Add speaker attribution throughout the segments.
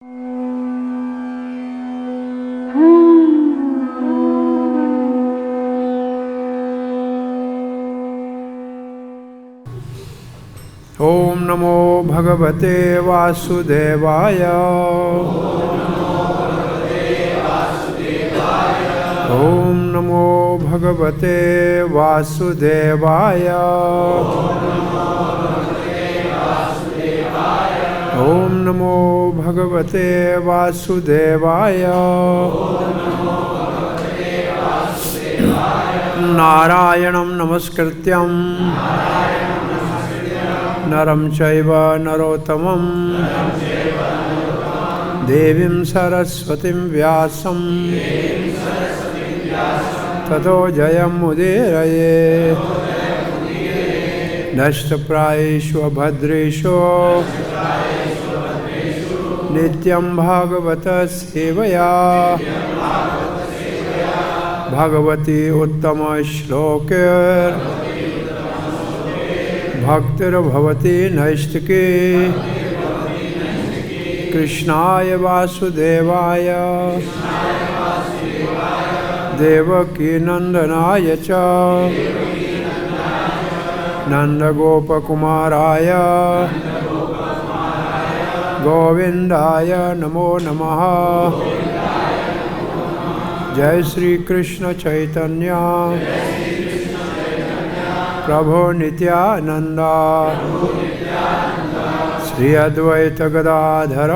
Speaker 1: ओम नमो भगवते वासुदेवाय। ओम नमो भगवते वासुदेवाय। ओम नमो भगवते वासुदेवाय। नारायणं नमस्कृत्यं नरं चैव नरोत्तमं देवीं सरस्वतीं व्यासं ततो जयमुदीरये। नष्टप्रायेषु भद्रेषु नित्यं भागवत सेवया भगवती उत्तम श्लोके भक्तिर्भवती नैष्टिकी। कृष्णाय वासुदेवाय देवकी नंदनाय च नंदगोपकुमाराय गोविंदाय नमो नमः। जय श्री कृष्ण चैतन्य प्रभो नित्यानंद श्री अद्वैत गदाधर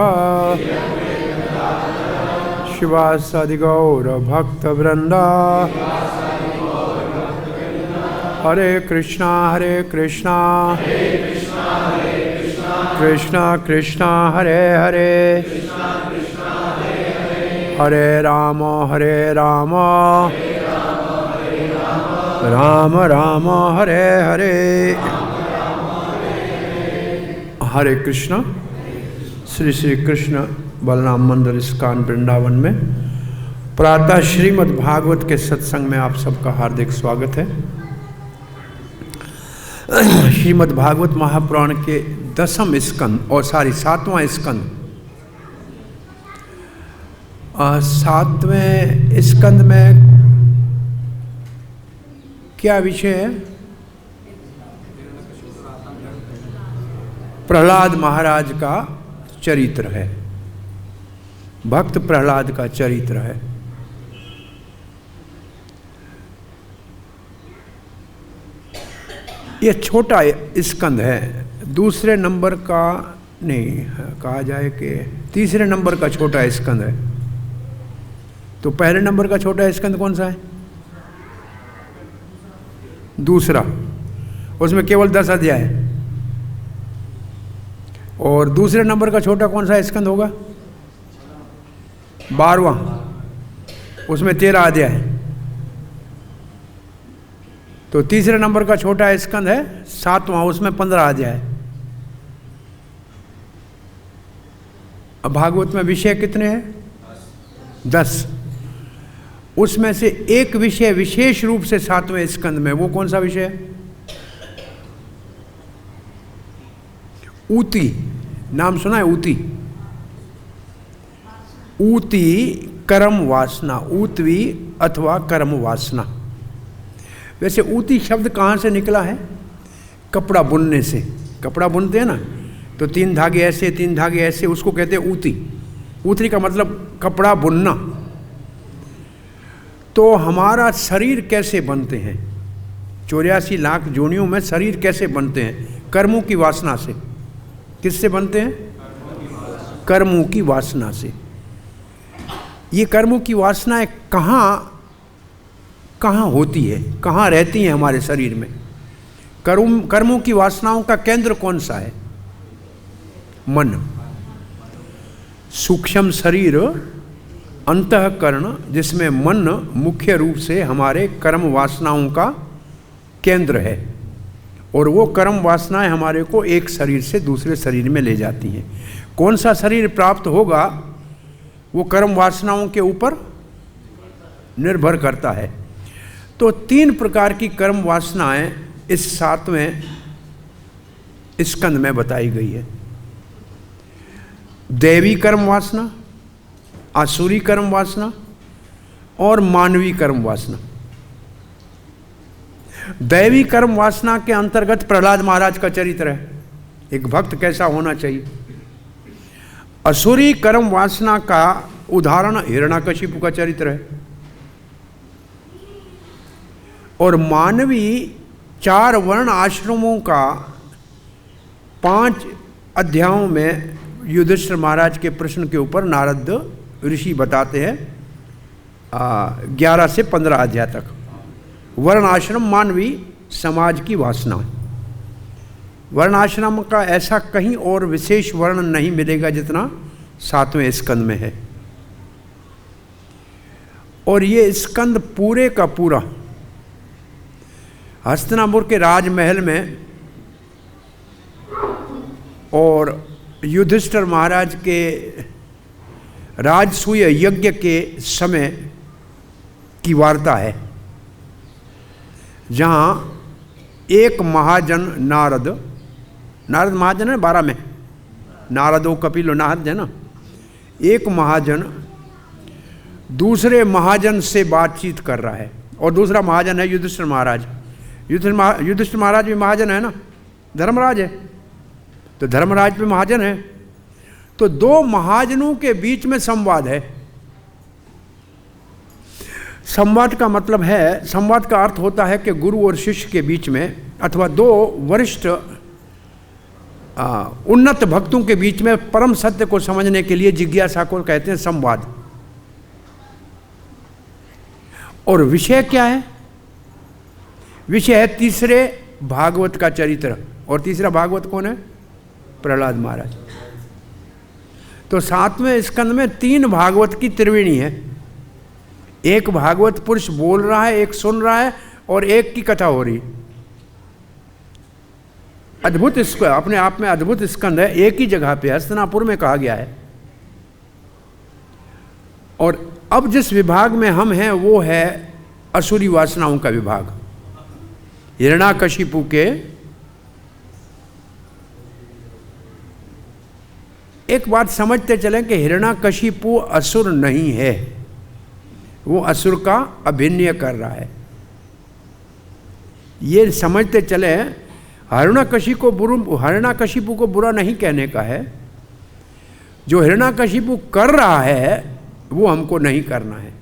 Speaker 1: शिवासादि गौर भक्त वृंदा। हरे कृष्णा कृष्णा कृष्णा हरे हरे हरे राम राम राम हरे हरे। हरे कृष्ण। श्री कृष्ण बलराम मंदिर इस्कॉन वृंदावन में प्रातः श्रीमद् भागवत के सत्संग में आप सबका हार्दिक स्वागत है। श्रीमद् भागवत महापुराण के 10वें स्कंद और 7वां स्कंद। 7वें स्कंद में क्या विषय है? प्रहलाद महाराज का चरित्र है। भक्त प्रहलाद का चरित्र है। यह छोटा स्कंद है। दूसरे नंबर का नहीं कहा जाए कि तीसरे नंबर का छोटा स्कंद है। तो पहले नंबर का छोटा स्कंद कौन सा है? दूसरा। उसमें केवल 10 अध्याय है। और दूसरे नंबर का छोटा कौन सा स्कंद होगा? 12वां। उसमें 13 अध्याय है। तो तीसरे नंबर का छोटा स्कंद है 7वां। उसमें 15 अध्याय है। अब भागवत में विषय कितने हैं? 10। उसमें से एक विषय विशेष रूप से 7वें स्कंद में, वो कौन सा विषय है? ऊती। नाम सुना है? ऊती। ऊती कर्म वासना, ऊतवी अथवा कर्म वासना। वैसे ऊती शब्द कहाँ से निकला है? कपड़ा बुनने से। कपड़ा बुनते हैं ना, तो 3 धागे ऐसे 3 धागे ऐसे, उसको कहते हैं ऊती। ऊतरी का मतलब कपड़ा बुनना। तो हमारा शरीर कैसे बनते हैं? 84 लाख जोनियों में शरीर कैसे बनते हैं? कर्मों की वासना से। किससे बनते हैं? कर्मों की वासना से। ये कर्मों की वासनाएं कहाँ होती है, कहाँ रहती हैं हमारे शरीर में? कर्मों की वासनाओं का केंद्र कौन सा है? मन। सूक्ष्म शरीर अंतःकरण, जिसमें मन मुख्य रूप से हमारे कर्म वासनाओं का केंद्र है। और वो कर्म वासनाएं हमारे को एक शरीर से दूसरे शरीर में ले जाती हैं। कौन सा शरीर प्राप्त होगा वो कर्म वासनाओं के ऊपर निर्भर करता है। तो 3 प्रकार की कर्म वासनाएं इस 7वें स्कंद में बताई गई है। दैवी कर्म वासना, आसुरी कर्म वासना और मानवी कर्म वासना। दैवी कर्म वासना के अंतर्गत प्रहलाद महाराज का चरित्र है, एक भक्त कैसा होना चाहिए। असुरी कर्म वासना का उदाहरण हिरण्याकशिपु का चरित्र है। और मानवी 4 वर्ण आश्रमों का 5 अध्यायों में युधिष्ठिर महाराज के प्रश्न के ऊपर नारद ऋषि बताते हैं 11 से 15 अध्याय तक। वर्ण आश्रम मानवी समाज की वासना। वर्ण आश्रम का ऐसा कहीं और विशेष वर्णन नहीं मिलेगा जितना 7वें स्कंद में है। और ये स्कंद पूरे का पूरा हस्तिनापुर के राजमहल में और युधिष्ठिर महाराज के राजसूय यज्ञ के समय की वार्ता है, जहाँ एक महाजन नारद महाजन है 12 में, नारदो कपिलो नारद है ना। एक महाजन दूसरे महाजन से बातचीत कर रहा है और दूसरा महाजन है युधिष्ठिर महाराज। युधिष्ठिर महाराज भी महाजन है ना, धर्मराज है, तो धर्मराज भी महाजन है। तो 2 महाजनों के बीच में संवाद है। संवाद का मतलब है, संवाद का अर्थ होता है कि गुरु और शिष्य के बीच में अथवा 2 वरिष्ठ उन्नत भक्तों के बीच में परम सत्य को समझने के लिए जिज्ञासा को कहते हैं संवाद। और विषय क्या है? विषय है तीसरे भागवत का चरित्र। और तीसरा भागवत कौन है? प्रहलाद महाराज। तो 7वें स्कंद में 3 भागवत की त्रिवेणी है। एक भागवत पुरुष बोल रहा है, एक सुन रहा है और एक की कथा हो रही। अद्भुत इसको अपने आप में अद्भुत स्कंद है, एक ही जगह पे हस्तिनापुर में कहा गया है। और अब जिस विभाग में हम हैं वो है असुरी वासनाओं का विभाग। हिरण्याकशिपु के एक बात समझते चलें कि हिरण्याकशिपु असुर नहीं है, वो असुर का अभिनय कर रहा है। ये समझते चले हिरण्याकशिपु को बुरा नहीं कहने का है। जो हिरण्याकशिपु कर रहा है वो हमको नहीं करना है।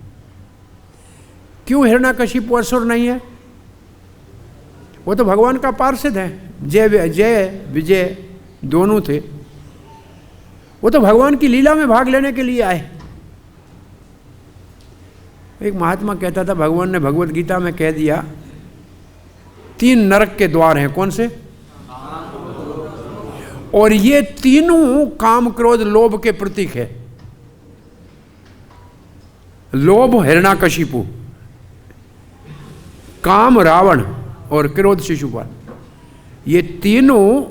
Speaker 1: क्यों हिरण्याकशिपु असुर नहीं है? वो तो भगवान का पार्षद है, जय विजय दोनों थे। वो तो भगवान की लीला में भाग लेने के लिए आए। एक महात्मा कहता था, भगवान ने भगवत गीता में कह दिया 3 नरक के द्वार हैं। कौन से? और ये तीनों काम क्रोध लोभ के प्रतीक है। लोभ हिरण्याकशिपु, काम रावण और क्रोध शिशुपाल, ये तीनों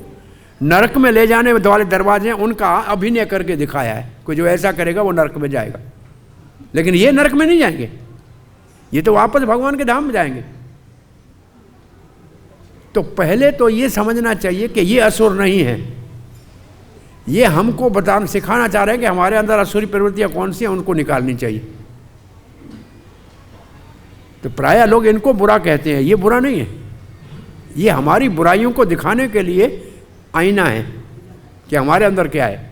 Speaker 1: नरक में ले जाने वाले दरवाजे हैं। उनका अभिनय करके दिखाया है। कोई जो ऐसा करेगा वो नरक में जाएगा, लेकिन ये नरक में नहीं जाएंगे, ये तो वापस भगवान के धाम में जाएंगे। तो पहले तो ये समझना चाहिए कि ये असुर नहीं है। ये हमको बताना सिखाना चाह रहे हैं कि हमारे अंदर असुरी प्रवृत्तियां कौन सी हैं, उनको निकालनी चाहिए। तो प्रायः लोग इनको बुरा कहते हैं, ये बुरा नहीं है, ये हमारी बुराइयों को दिखाने के लिए आईना है कि हमारे अंदर क्या है।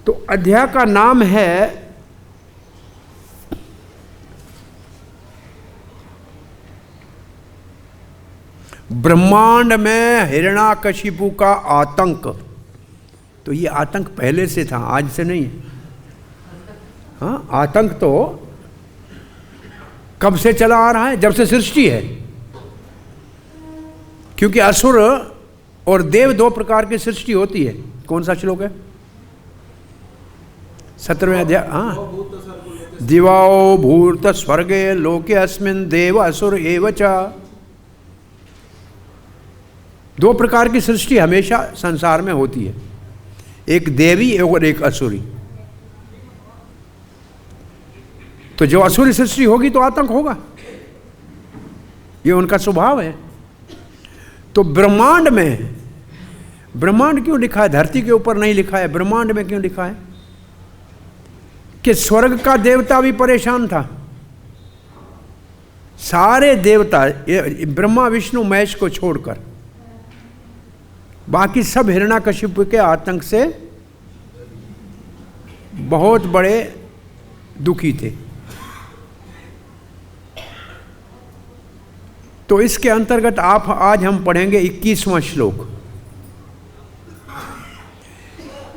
Speaker 1: तो अध्याय का नाम है ब्रह्मांड में हिरण्याकशिपु का आतंक। तो ये आतंक पहले से था, आज से नहीं। हाँ, आतंक तो कब से चला आ रहा है? जब से सृष्टि है। क्योंकि असुर और देव 2 प्रकार की सृष्टि होती है। कौन सा श्लोक है? 17वें अध्याय। हाँ, दिवाओ भूत स्वर्गे लोके अस्मिन् देव असुर एव च। 2 प्रकार की सृष्टि हमेशा संसार में होती है, एक देवी और एक असुरी। तो जो असुरी सृष्टि होगी तो आतंक होगा, ये उनका स्वभाव है। तो ब्रह्मांड में ब्रह्मांड क्यों लिखा है? धरती के ऊपर नहीं लिखा है, ब्रह्मांड में क्यों लिखा है? कि स्वर्ग का देवता भी परेशान था। सारे देवता ब्रह्मा विष्णु महेश को छोड़कर बाकी सब हिरण्याकशिपु के आतंक से बहुत बड़े दुखी थे। तो इसके अंतर्गत आज हम पढ़ेंगे 21वां श्लोक।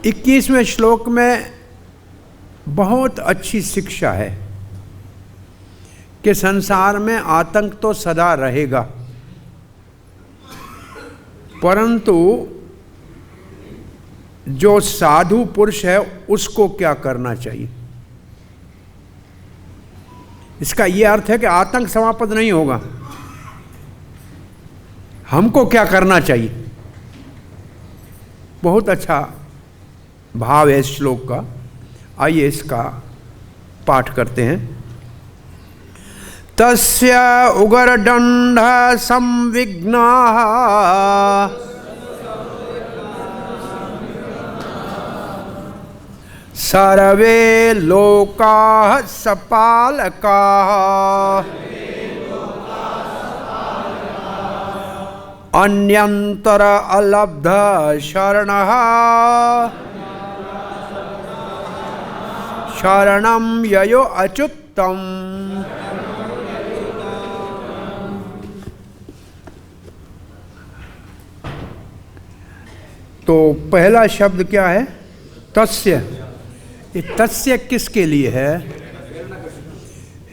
Speaker 1: 21वें श्लोक में बहुत अच्छी शिक्षा है कि संसार में आतंक तो सदा रहेगा, परंतु जो साधु पुरुष है उसको क्या करना चाहिए। इसका यह अर्थ है कि आतंक समाप्त नहीं होगा, हमको क्या करना चाहिए। बहुत अच्छा भाव है इस श्लोक का। आइए इसका पाठ करते हैं। तस्य उग्रदंड संविघ्नाः सर्वे लोकाः सपालकाः अन्यंतर अलब्ध शरणः शरणं ययो अच्युतम्। तो पहला शब्द क्या है? तस्य। ये तस्य किसके लिए है?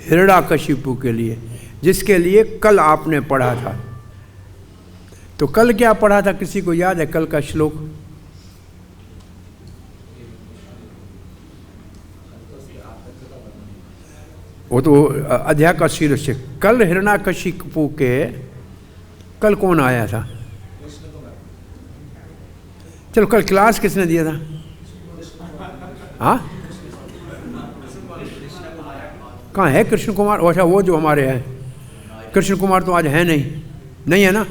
Speaker 1: हिरण्याकशिपु के लिए, जिसके लिए कल आपने पढ़ा था। तो कल क्या पढ़ा था, किसी को याद है कल का श्लोक? वो तो अध्याय का शीर्षक। कल हिरण्याकशिपु के कल कौन आया था? चलो कल क्लास किसने दिया था? हाँ, कहाँ है कृष्ण कुमार? अच्छा, वो जो हमारे हैं कृष्ण कुमार तो आज है नहीं है ना,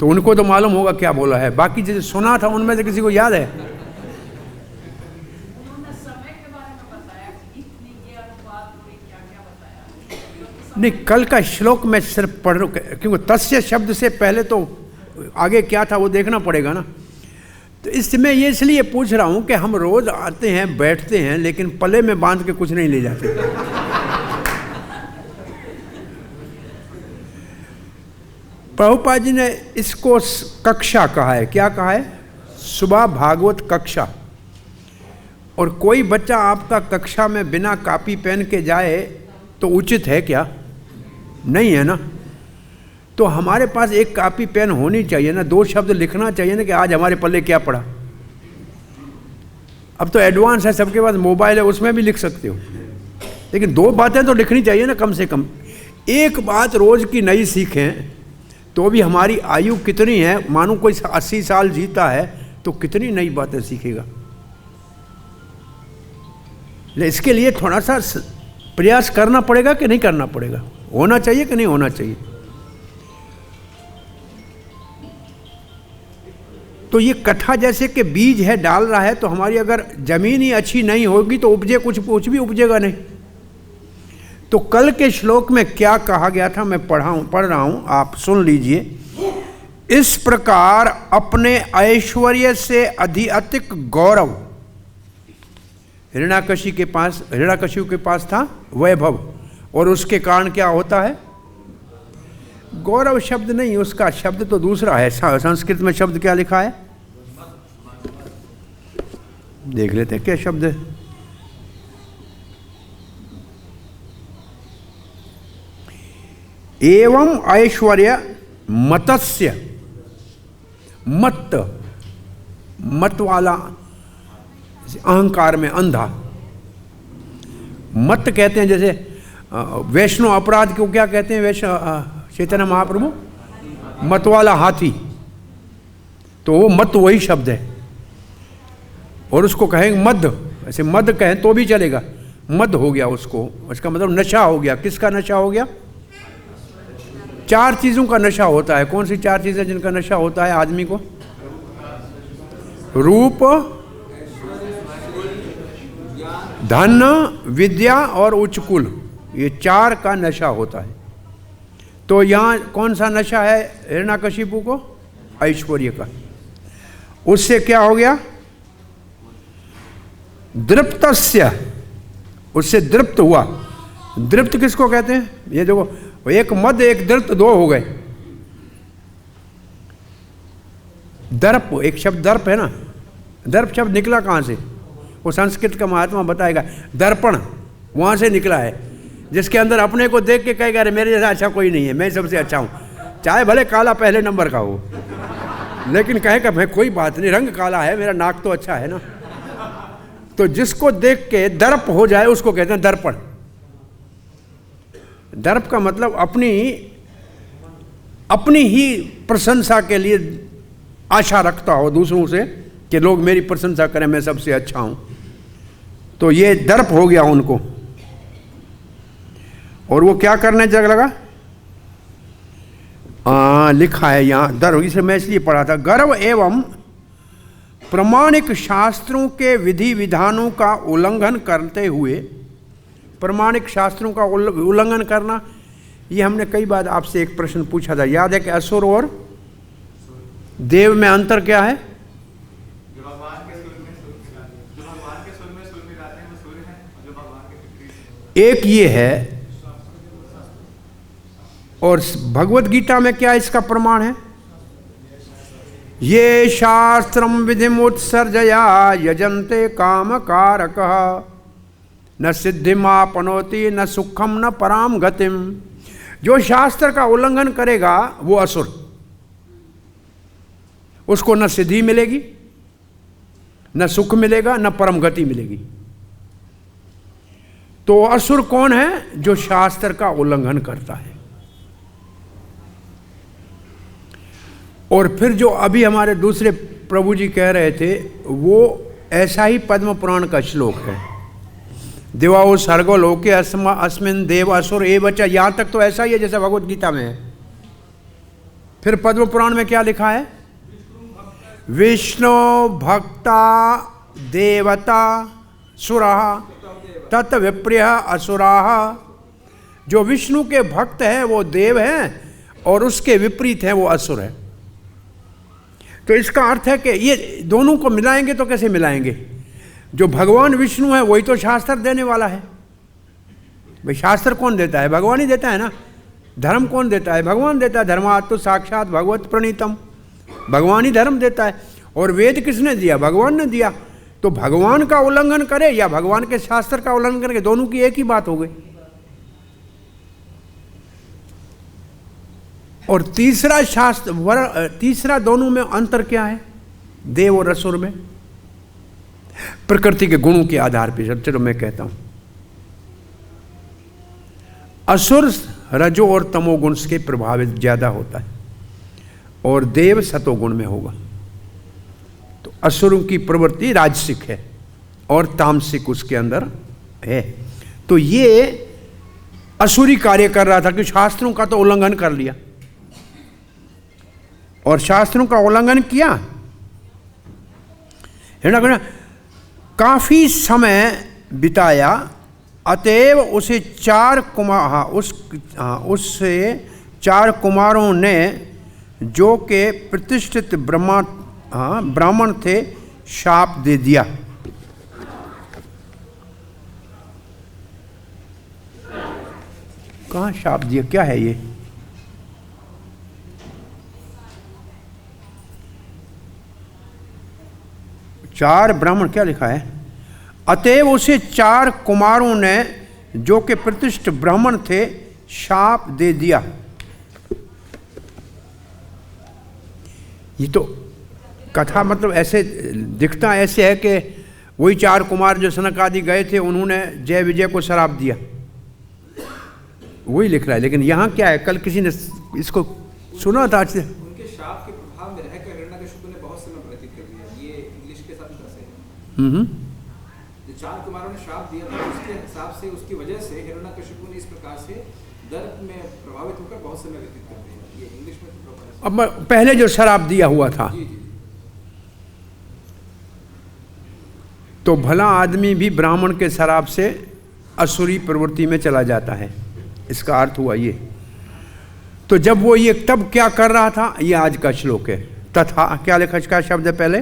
Speaker 1: तो उनको तो मालूम होगा क्या बोला है। बाकी जिसे सुना था उनमें से किसी को याद है? नहीं, कल का श्लोक में सिर्फ पढ़ रहा हूँ, क्योंकि तस्य शब्द से पहले तो आगे क्या था वो देखना पड़ेगा ना। तो इसमें ये इसलिए पूछ रहा हूँ कि हम रोज आते हैं बैठते हैं, लेकिन पले में बांध के कुछ नहीं ले जाते। प्रभुपाद जी ने इसको कक्षा कहा है। क्या कहा है? सुबह भागवत कक्षा। और कोई बच्चा आपका कक्षा में बिना कॉपी पेन के जाए तो उचित है क्या? नहीं है ना। तो हमारे पास एक कॉपी पेन होनी चाहिए ना, 2 शब्द लिखना चाहिए ना कि आज हमारे पल्ले क्या पड़ा। अब तो एडवांस है, सबके पास मोबाइल है, उसमें भी लिख सकते हो, लेकिन 2 बातें तो लिखनी चाहिए ना कम से कम। एक बात रोज की नई सीखें तो भी हमारी आयु कितनी है। मानो कोई 80 साल जीता है तो कितनी नई बातें सीखेगा। इसके लिए थोड़ा सा प्रयास करना पड़ेगा कि नहीं करना पड़ेगा? होना चाहिए कि नहीं होना चाहिए? तो ये कट्ठा जैसे कि बीज है, डाल रहा है, तो हमारी अगर जमीन ही अच्छी नहीं होगी तो उपजे कुछ भी उपजेगा नहीं। तो कल के श्लोक में क्या कहा गया था मैं पढ़ रहा हूं, आप सुन लीजिए। इस प्रकार अपने ऐश्वर्य से अधिक गौरव, हिरण्याकशिपु के पास था वैभव, और उसके कारण क्या होता है? गौरव शब्द नहीं, उसका शब्द तो दूसरा है। संस्कृत में शब्द क्या लिखा है देख लेते हैं क्या शब्द है। एवं ऐश्वर्य मतस्य, मत वाला अहंकार में अंधा। मत कहते हैं, जैसे वैष्णव अपराध को क्या कहते हैं? चैतन्य महाप्रभु मत वाला हाथी, तो वो मत वही शब्द है। और उसको कहेंगे मद, ऐसे मद कहें तो भी चलेगा, मद हो गया उसको, उसका मतलब नशा हो गया। किसका नशा हो गया? 4 चीज़ों का नशा होता है। कौन सी 4 चीज़ें जिनका नशा होता है आदमी को? रूप, धन, विद्या और उच्च कुल, ये 4 का नशा होता है। तो यहाँ कौन सा नशा है हिरण्यकशिपु को? ऐश्वर्य का। उससे क्या हो गया? दृप्तस्य, उससे दृप्त हुआ। दृप्त किसको कहते हैं? ये देखो, एक मद एक दृप्त, 2 हो गए। दर्प, एक शब्द दर्प है ना, दर्प शब्द निकला कहाँ से? वो संस्कृत का महात्मा बताएगा। दर्पण वहाँ से निकला है, जिसके अंदर अपने को देख के कहेगा अरे मेरे जैसा अच्छा कोई नहीं है, मैं सबसे अच्छा हूँ, चाहे भले काला पहले नंबर का हो, लेकिन कहेगा भाई कोई बात नहीं, रंग काला है, मेरा नाक तो अच्छा है ना। तो जिसको देख के दर्प हो जाए उसको कहते हैं दर्पण। दर्प का मतलब अपनी ही प्रशंसा के लिए आशा रखता हो दूसरों से कि लोग मेरी प्रशंसा करें, मैं सबसे अच्छा हूं। तो ये दर्प हो गया उनको। और वो क्या करने जग लगा? लिखा है यहाँ दर्प, इसे मैं इसलिए पढ़ा था। गर्व एवं प्रमाणिक शास्त्रों के विधि विधानों का उल्लंघन करते हुए, प्रमाणिक शास्त्रों का उल्लंघन करना, ये हमने कई बार आपसे एक प्रश्न पूछा था, याद है कि असुर और देव में अंतर क्या है? एक ये है, और भगवत गीता में क्या इसका प्रमाण है? ये शास्त्रम विधिमुत्सर्जया यजन्ते काम कारक न सिद्धिमापनोति न सुखम न पराम गतिम। जो शास्त्र का उल्लंघन करेगा वो असुर, उसको न सिद्धि मिलेगी, न सुख मिलेगा, न परम गति मिलेगी। तो असुर कौन है? जो शास्त्र का उल्लंघन करता है। और फिर जो अभी हमारे दूसरे प्रभु जी कह रहे थे, वो ऐसा ही पद्म पुराण का श्लोक है। दिवाओ सर्गो लोके अस्मिन देव असुर एवच, यहां तक तो ऐसा ही है जैसा भगवत गीता में है। फिर पद्म पुराण में क्या लिखा है? विष्णु भक्ता देवता सुराः तत् विप्रियः असुराः। जो विष्णु के भक्त हैं वो देव हैं, और उसके विपरीत हैं वो असुर है। तो इसका अर्थ है कि ये दोनों को मिलाएंगे तो कैसे मिलाएंगे? जो भगवान विष्णु है वही तो शास्त्र देने वाला है। भाई शास्त्र कौन देता है? भगवान ही देता है ना। धर्म कौन देता है? भगवान देता है। धर्मात् साक्षात भगवत प्रणीतम, भगवान ही धर्म देता है। और वेद किसने दिया? भगवान ने दिया। तो भगवान का उल्लंघन करे या भगवान के शास्त्र का उल्लंघन करे, दोनों की एक ही बात हो गई। और तीसरा शास्त्र, तीसरा दोनों में अंतर क्या है देव और असुर में? प्रकृति के गुणों के आधार पर। चलो मैं कहता हूं, असुर रजो और तमोगुण के प्रभावित ज्यादा होता है, और देव सतोगुण में होगा। तो असुरों की प्रवृत्ति राजसिक है और तामसिक उसके अंदर है। तो ये असुरी कार्य कर रहा था कि शास्त्रों का तो उल्लंघन कर लिया, और शास्त्रों का उल्लंघन किया है ना, काफी समय बिताया। अतएव उसे उससे 4 कुमारों ने, जो के प्रतिष्ठित ब्राह्मण थे, शाप दे दिया। कहाँ शाप दिया? क्या है ये? चार ब्राह्मण, क्या लिखा है? अतएव उसे 4 कुमारों ने, जो कि प्रतिष्ठित ब्राह्मण थे, शाप दे दिया। ये तो कथा मतलब ऐसे दिखता ऐसे है कि वही 4 कुमार जो सनक आदि गए थे, उन्होंने जय विजय को श्राप दिया, वही लिख रहा है। लेकिन यहाँ क्या है? कल किसी ने इसको सुना था।
Speaker 2: उनके शाप के प्रभाव में रहकर हिरण्यकशिपु ने बहुत समय व्यतीत कर दिया। ये इंग्लिश के साथ कैसे है? जो 4 कुमारों ने शाप दिया था, उसके हिसाब से, उसकी वजह से हिरण्यकशिपु ने इस प्रकार से दर्प में प्रभावित होकर बहुत समय व्यतीत कर दिया। ये इंग्लिश में।
Speaker 1: अब पहले जो शराब दिया हुआ था, तो भला आदमी भी ब्राह्मण के शराब से असुरी प्रवृत्ति में चला जाता है। इसका अर्थ हुआ ये। तो जब वो ये तब क्या कर रहा था, ये आज का श्लोक है। तथा क्या लिखा, इसका शब्द है पहले,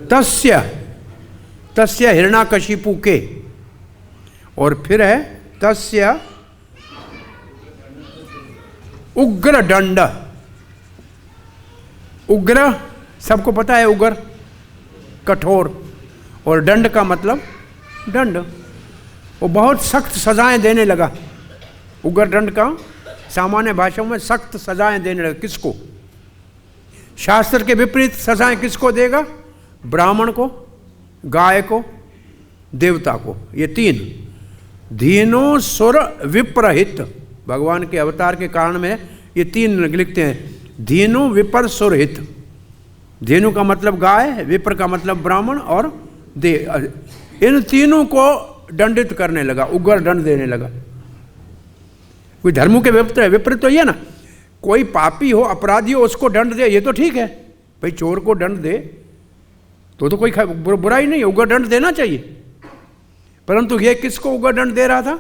Speaker 1: तस्य, तस्य हिरण्याकशिपु के, और फिर है तस्य उग्र दंड। उग्र सबको पता है, उग्र कठोर, और दंड का मतलब दंड, वो बहुत सख्त सजाएं देने लगा। उग्र दंड का सामान्य भाषा में सख्त सजाएं देने लगा। किसको? शास्त्र के विपरीत सजाएं किसको देगा? ब्राह्मण को, गाय को, देवता को। ये तीन धीनो सुर विप्रहित, भगवान के अवतार के कारण में ये तीन लिखते हैं। धीनु विपर सुरहित, धेनु का मतलब गाय, विप्र का मतलब ब्राह्मण, और इन तीनों को दंडित करने लगा, उग्र दंड देने लगा। कोई धर्मों के विपरीत तो ये ना, कोई पापी हो, अपराधी हो, उसको दंड दे, ये तो ठीक है भाई। चोर को दंड दे तो कोई बुराई नहीं है, उग्र दंड देना चाहिए। परंतु ये किसको उग्र दंड दे रहा था?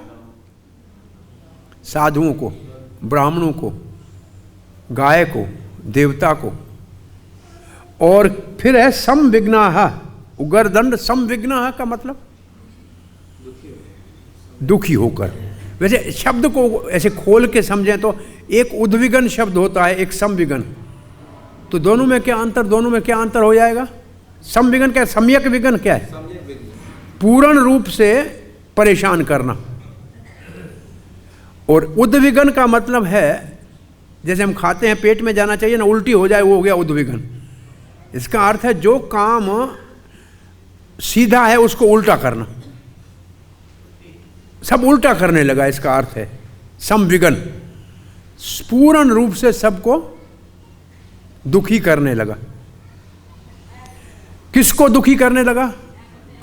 Speaker 1: साधुओं को, ब्राह्मणों को, गाय को, देवता को। और फिर है संविघ्नाः, उग्र दंड संविघ्नाः का मतलब दुखी होकर। वैसे शब्द को ऐसे खोल के समझें तो एक उद्विग्न शब्द होता है, एक संविघ्न। तो दोनों में क्या अंतर, दोनों में क्या अंतर हो जाएगा? संविघ्न क्या, सम्यक विघ्न क्या है? पूर्ण रूप से परेशान करना। और उद्विग्न का मतलब है जैसे हम खाते हैं, पेट में जाना चाहिए ना, उल्टी हो जाए, वो हो गया उद्विग्न। इसका अर्थ है जो काम सीधा है उसको उल्टा करना, सब उल्टा करने लगा। इसका अर्थ है संविघ्न, पूर्ण रूप से सबको दुखी करने लगा। किसको दुखी करने लगा?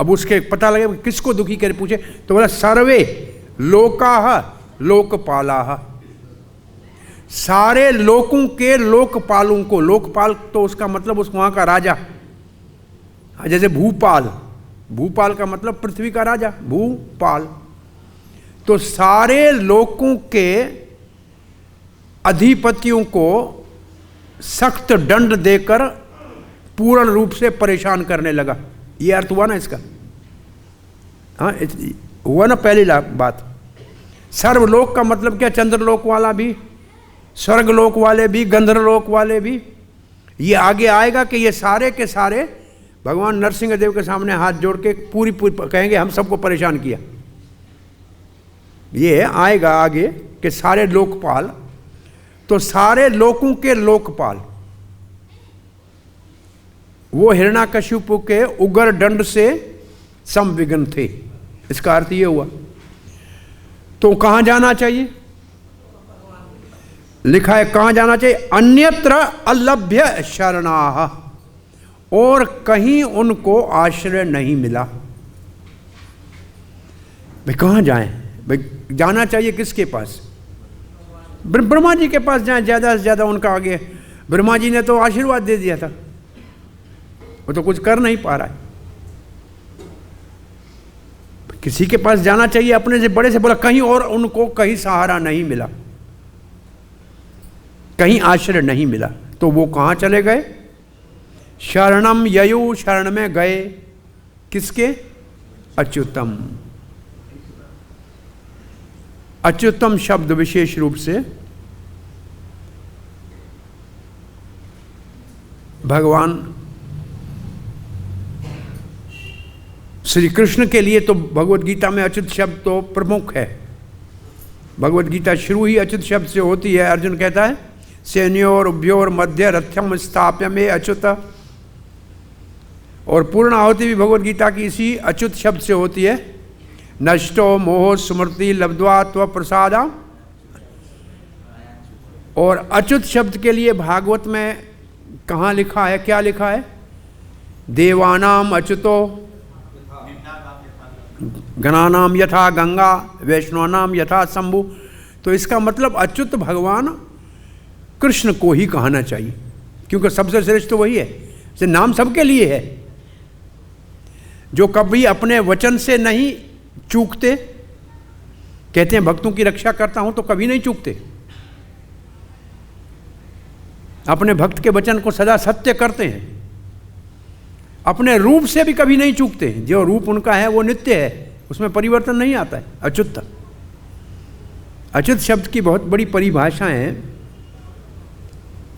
Speaker 1: अब उसके पता लगे किसको दुखी करे, पूछे तो बोला सर्वे लोकाः लोकपालाः, सारे लोकों के लोकपालों को। लोकपाल तो उसका मतलब उस वहां का राजा, जैसे भूपाल, भूपाल का मतलब पृथ्वी का राजा, भूपाल। तो सारे लोकों के अधिपतियों को सख्त दंड देकर पूर्ण रूप से परेशान करने लगा। ये अर्थ हुआ ना इसका? हाँ, हुआ ना पहली बात। सर्वलोक का मतलब क्या? चंद्रलोक वाला भी, स्वर्गलोक वाले भी, गंधर्वलोक वाले भी। ये आगे आएगा कि ये सारे के सारे भगवान नरसिंह देव के सामने हाथ जोड़ के पूरी कहेंगे हम सबको परेशान किया। ये आएगा आगे कि सारे लोकपाल, तो सारे लोकों के लोकपाल वो हिरण्याकशिपु के उग्र दंड से संविघ्न थे। इसका अर्थ ये हुआ। तो कहां जाना चाहिए? लिखा है कहां जाना चाहिए? अन्यत्र अलभ्य शरणाः, और कहीं उनको आश्रय नहीं मिला। भाई कहां जाएं? भाई जाना चाहिए किसके पास? ब्रह्मा जी के पास जाएं, ज्यादा से ज्यादा उनका आगे। ब्रह्मा जी ने तो आशीर्वाद दे दिया था, वो तो कुछ कर नहीं पा रहा है। किसी के पास जाना चाहिए अपने से बड़े से। बोला कहीं और उनको कहीं सहारा नहीं मिला, कहीं आश्रय नहीं मिला। तो वो कहां चले गए? शरणम ययु, शरण में गए किसके? अच्युतम। अच्युतम शब्द विशेष रूप से भगवान श्री कृष्ण के लिए तो भगवत गीता में अच्युत शब्द तो प्रमुख है। भगवत गीता शुरू ही अच्युत शब्द से होती है। अर्जुन कहता है सेन्योर उभ्योर मध्य रथ्यम स्थाप्य में अच्युत, और पूर्ण आहुति भी भगवत गीता की इसी अच्युत शब्द से होती है। नष्टो मोह स्मृति लब्ध्वा त्व प्रसादा। और अच्युत शब्द के लिए भागवत में कहाँ लिखा है, क्या लिखा है? देवानाम अच्युतो गणानाम यथा गंगा वैष्णवानाम यथा शंभु। तो इसका मतलब अच्युत भगवान कृष्ण को ही कहना चाहिए, क्योंकि सबसे श्रेष्ठ तो वही है। से नाम सबके लिए है, जो कभी अपने वचन से नहीं चूकते। कहते हैं भक्तों की रक्षा करता हूं तो कभी नहीं चूकते, अपने भक्त के वचन को सदा सत्य करते हैं। अपने रूप से भी कभी नहीं चूकते, जो रूप उनका है वो नित्य है, उसमें परिवर्तन नहीं आता है। अच्युत, अच्युत शब्द की बहुत बड़ी परिभाषाएं हैं,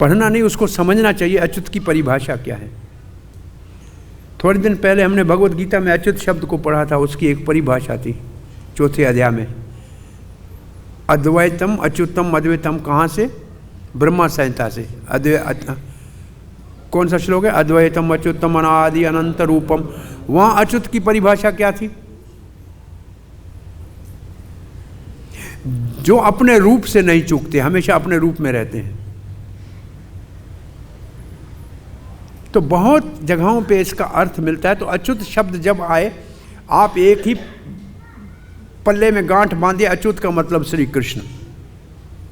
Speaker 1: पढ़ना नहीं, उसको समझना चाहिए अच्युत की परिभाषा क्या है। थोड़े दिन पहले हमने भगवत गीता में अच्युत शब्द को पढ़ा था, उसकी एक परिभाषा थी 4थे अध्याय में। अद्वैतम अच्युतम अद्वैतम कहाँ से? ब्रह्मा संहिता से। कौन सा श्लोक है? अद्वैतम अच्युतम अनादि अनंत रूपम। वहाँ अच्युत की परिभाषा क्या थी? जो अपने रूप से नहीं चूकते, हमेशा अपने रूप में रहते हैं। तो बहुत जगहों पे इसका अर्थ मिलता है। तो अच्युत शब्द जब आए, आप एक ही पल्ले में गांठ बांधिए, अच्युत का मतलब श्री कृष्ण,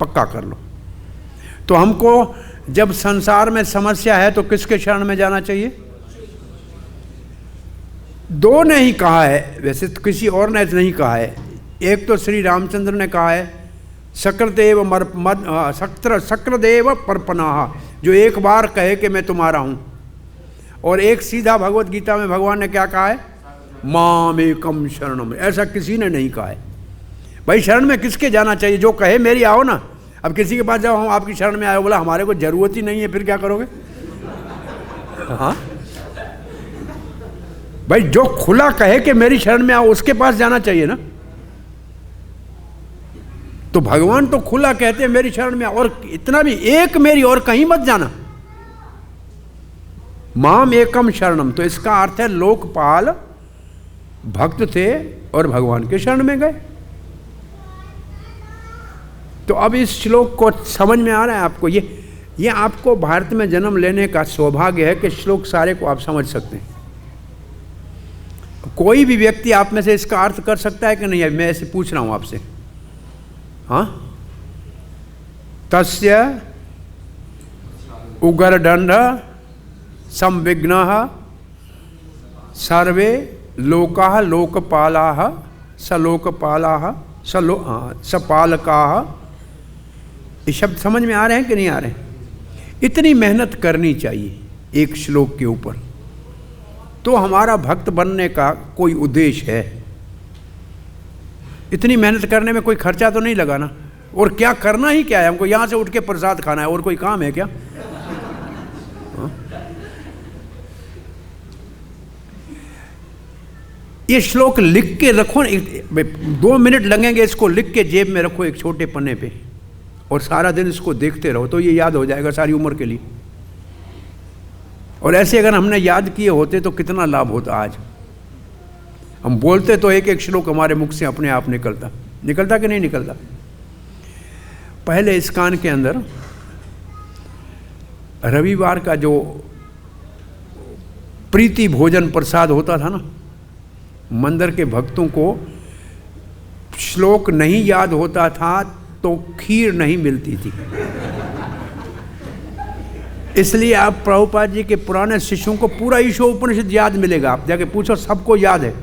Speaker 1: पक्का कर लो। तो हमको जब संसार में समस्या है तो किसके शरण में जाना चाहिए? दो ने ही कहा है, वैसे तो किसी और ने नहीं कहा है। एक तो श्री रामचंद्र ने कहा है शक्रदेव परपनाहा, जो एक बार कहे कि मैं तुम्हारा हूं। और एक सीधा भगवत गीता में भगवान ने क्या कहा है? माम एकम शरणम। ऐसा किसी ने नहीं कहा है। भाई शरण में किसके जाना चाहिए? जो कहे मेरी आओ ना। अब किसी के पास जाओ, हम आपकी शरण में आए, बोला हमारे को जरूरत ही नहीं है, फिर क्या करोगे? हाँ भाई, जो खुला कहे कि मेरी शरण में आओ, उसके पास जाना चाहिए ना। तो भगवान तो खुला कहते हैं मेरी शरण में, और इतना भी एक मेरी और कहीं मत जाना। माम एकम शरणम, तो इसका अर्थ है लोकपाल भक्त थे और भगवान के शरण में गए। तो अब इस श्लोक को समझ में आ रहा है आपको? ये आपको भारत में जन्म लेने का सौभाग्य है कि श्लोक सारे को आप समझ सकते हैं। कोई भी व्यक्ति आप में से इसका अर्थ कर सकता है कि नहीं? मैं ऐसे पूछ रहा हूं आपसे। हाँ, तस्य उग्रदंड संविघ्नः सर्वे लोकाः लोकपालाः सलोकपालाः सपालकाः। ये शब्द समझ में आ रहे हैं कि नहीं आ रहे हैं? इतनी मेहनत करनी चाहिए एक श्लोक के ऊपर, तो हमारा भक्त बनने का कोई उद्देश्य है। इतनी मेहनत करने में कोई खर्चा तो नहीं लगाना। और क्या करना ही क्या है? हमको यहां से उठ के प्रसाद खाना है, और कोई काम है क्या? ये श्लोक लिख के रखो, 2 मिनट लगेंगे, इसको लिख के जेब में रखो एक छोटे पन्ने पे, और सारा दिन इसको देखते रहो, तो ये याद हो जाएगा सारी उम्र के लिए। और ऐसे अगर हमने याद किए होते तो कितना लाभ होता। आज हम बोलते तो एक एक श्लोक हमारे मुख से अपने आप निकलता कि नहीं निकलता? पहले इस्कान के अंदर रविवार का जो प्रीति भोजन प्रसाद होता था ना, मंदिर के भक्तों को श्लोक नहीं याद होता था तो खीर नहीं मिलती थी। इसलिए आप प्रभुपाद जी के पुराने शिष्यों को पूरा ईशोपनिषद याद मिलेगा। आप जाके पूछो, सबको याद है,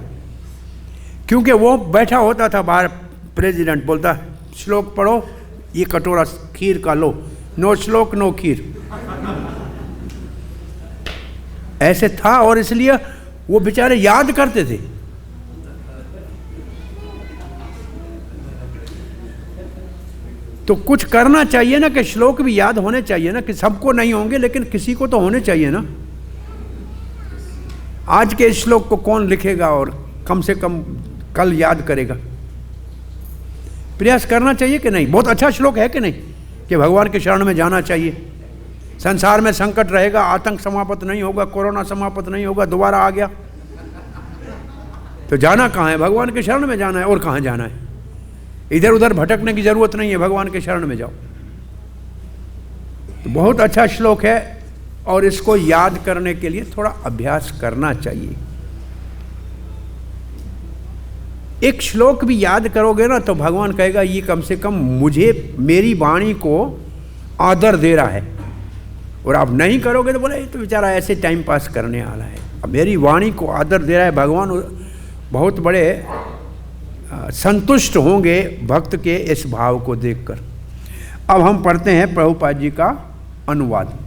Speaker 1: क्योंकि वो बैठा होता था बाहर, प्रेसिडेंट बोलता श्लोक पढ़ो, ये कटोरा खीर का लो, नो श्लोक नो खीर। ऐसे था, और इसलिए वो बेचारे याद करते थे। तो कुछ करना चाहिए ना, कि श्लोक भी याद होने चाहिए ना, कि सबको नहीं होंगे लेकिन किसी को तो होने चाहिए ना। आज के श्लोक को कौन लिखेगा और कम से कम कल याद करेगा? प्रयास करना चाहिए कि नहीं? बहुत अच्छा श्लोक है कि नहीं, कि भगवान के शरण में जाना चाहिए। संसार में संकट रहेगा, आतंक समाप्त नहीं होगा, कोरोना समाप्त नहीं होगा, दोबारा आ गया तो जाना कहाँ है? भगवान के शरण में जाना है। और कहाँ जाना है? इधर उधर भटकने की जरूरत नहीं है, भगवान के शरण में जाओ। तो बहुत अच्छा श्लोक है, और इसको याद करने के लिए थोड़ा अभ्यास करना चाहिए। एक श्लोक भी याद करोगे ना तो भगवान कहेगा ये कम से कम मुझे, मेरी वाणी को आदर दे रहा है। और आप नहीं करोगे तो बोले ये तो बेचारा ऐसे टाइम पास करने वाला है। अब मेरी वाणी को आदर दे रहा है भगवान, बहुत बड़े संतुष्ट होंगे भक्त के इस भाव को देखकर। अब हम पढ़ते हैं प्रभुपाद जी का अनुवाद।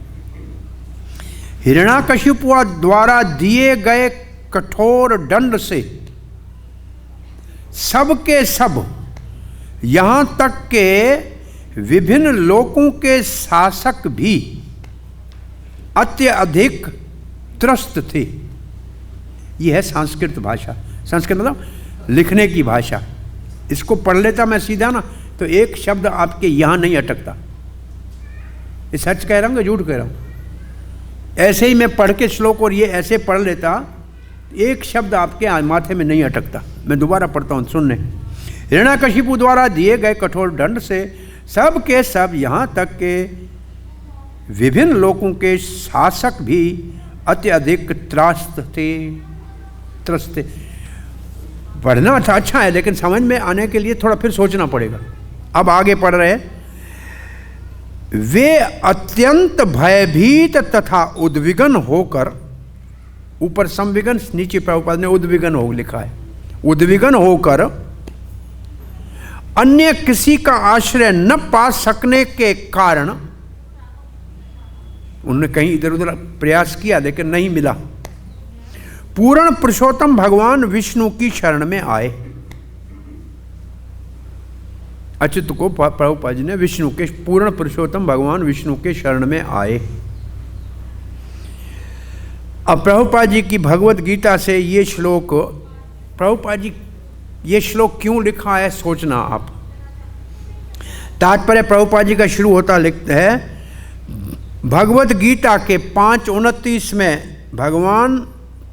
Speaker 1: हिरण्याकशिपु द्वारा दिए गए कठोर दंड से सबके सब, यहां तक के विभिन्न लोकों के शासक भी अत्यधिक त्रस्त थे। यह है संस्कृत भाषा। संस्कृत मतलब लिखने की भाषा। इसको पढ़ लेता मैं सीधा ना तो एक शब्द आपके यहां नहीं अटकता। ये सच कह रहा हूं कि झूठ कह रहा हूं? ऐसे ही मैं पढ़ के श्लोक और ये ऐसे पढ़ लेता, एक शब्द आपके माथे में नहीं अटकता। मैं दोबारा पढ़ता हूं, सुनने। हिरण्याकशिपु द्वारा दिए गए कठोर दंड से सब के सब, यहां तक के विभिन्न लोकों के शासक भी अत्यधिक त्रस्त थे। पढ़ना अच्छा है, लेकिन समझ में आने के लिए थोड़ा फिर सोचना पड़ेगा। अब आगे पढ़ रहे हैं। वे अत्यंत भयभीत तथा उद्विग्न होकर, ऊपर संविग्न, नीचे प्रभुपाद ने उद्विग्न हो लिखा है, उद्विग्न होकर अन्य किसी का आश्रय न पा सकने के कारण, उन्होंने कहीं इधर उधर प्रयास किया लेकिन नहीं मिला, पूर्ण पुरुषोत्तम भगवान विष्णु की शरण में आए। अच्युत को प्रभुपाद जी ने विष्णु के, पूर्ण पुरुषोत्तम भगवान विष्णु के शरण में आए। अब प्रभुपाद जी की भगवत गीता से ये श्लोक, प्रभुपाद जी ये श्लोक क्यों लिखा है सोचना आप। तात्पर्य प्रभुपाद जी का शुरू होता लिखते हैं, भगवत गीता के 5:29 में भगवान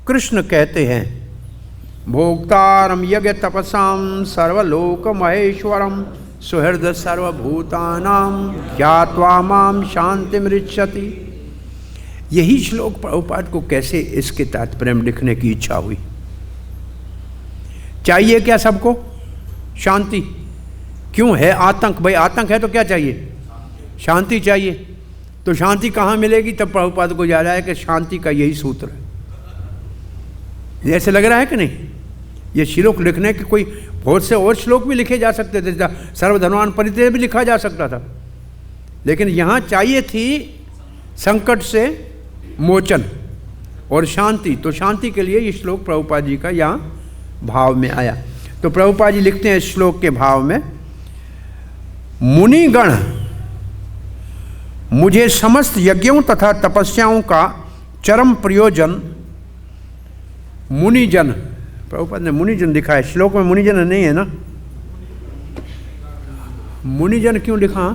Speaker 1: कृष्ण कहते हैं, भोक्तारम यज्ञ तपसाम सर्वलोक महेश्वरम सुहृद सर्वभूतानाम ज्ञात्वा माम शांति मृच्छति। यही श्लोक प्रभुपाद को कैसे इसके तात्पर्य में लिखने की इच्छा हुई। चाहिए क्या सबको? शांति। क्यों है आतंक? भाई आतंक है तो क्या चाहिए? शांति चाहिए। तो शांति कहाँ मिलेगी? तब प्रभुपाद को याद आया कि शांति का यही सूत्र है। ऐसे लग रहा है कि नहीं? ये श्लोक लिखने के कोई बहुत से और श्लोक भी लिखे जा सकते थे, सर्वधनवान परित्याग भी लिखा जा सकता था, लेकिन यहाँ चाहिए थी संकट से मोचन और शांति। तो शांति के लिए ये श्लोक प्रभुपाद जी का यहाँ भाव में आया। तो प्रभुपाद जी लिखते हैं इस श्लोक के भाव में, मुनिगण मुझे समस्त यज्ञों तथा तपस्याओं का चरम प्रयोजन, मुनिजन, प्रभुपाद ने मुनिजन लिखा है, श्लोक में मुनिजन नहीं है ना? मुनिजन क्यों लिखा?